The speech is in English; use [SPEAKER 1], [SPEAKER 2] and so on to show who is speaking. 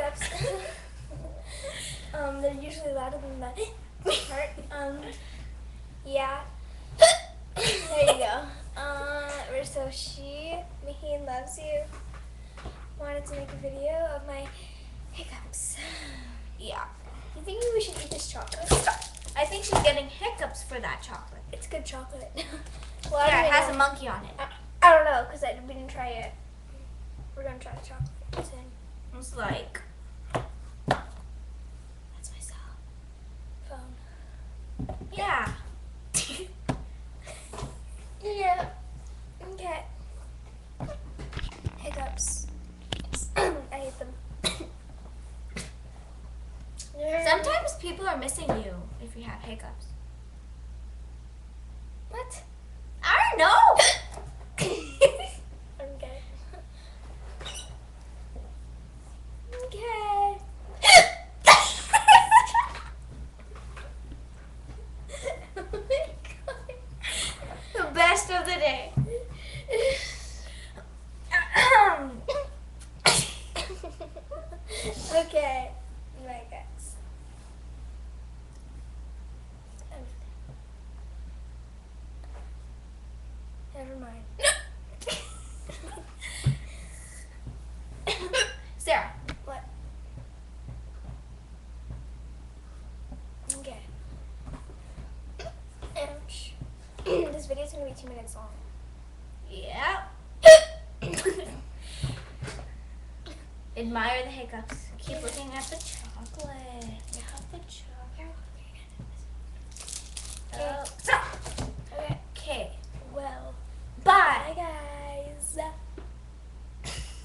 [SPEAKER 1] hiccups. They're usually louder than that part. Yeah. There you go. So he loves you. Wanted to make a video of my hiccups.
[SPEAKER 2] Yeah.
[SPEAKER 1] You think we should eat this chocolate?
[SPEAKER 2] I think she's getting hiccups for that chocolate.
[SPEAKER 1] It's good chocolate.
[SPEAKER 2] Well, yeah, it has a monkey on it.
[SPEAKER 1] I don't know, because we didn't try it. We're going to try the chocolate soon.
[SPEAKER 2] It's like...
[SPEAKER 1] That's my cell phone.
[SPEAKER 2] Yeah.
[SPEAKER 1] Yeah. Okay. Hiccups. I hate them.
[SPEAKER 2] Sometimes people are missing you if you have hiccups.
[SPEAKER 1] What?
[SPEAKER 2] I don't know.
[SPEAKER 1] Okay. Okay. Oh my God.
[SPEAKER 2] The best of the day.
[SPEAKER 1] Okay. My guys. Never mind.
[SPEAKER 2] Sarah.
[SPEAKER 1] What? Okay. Ouch. This video's gonna be 2 minutes long.
[SPEAKER 2] Yeah. Admire the hiccups. Keep looking at the chocolate.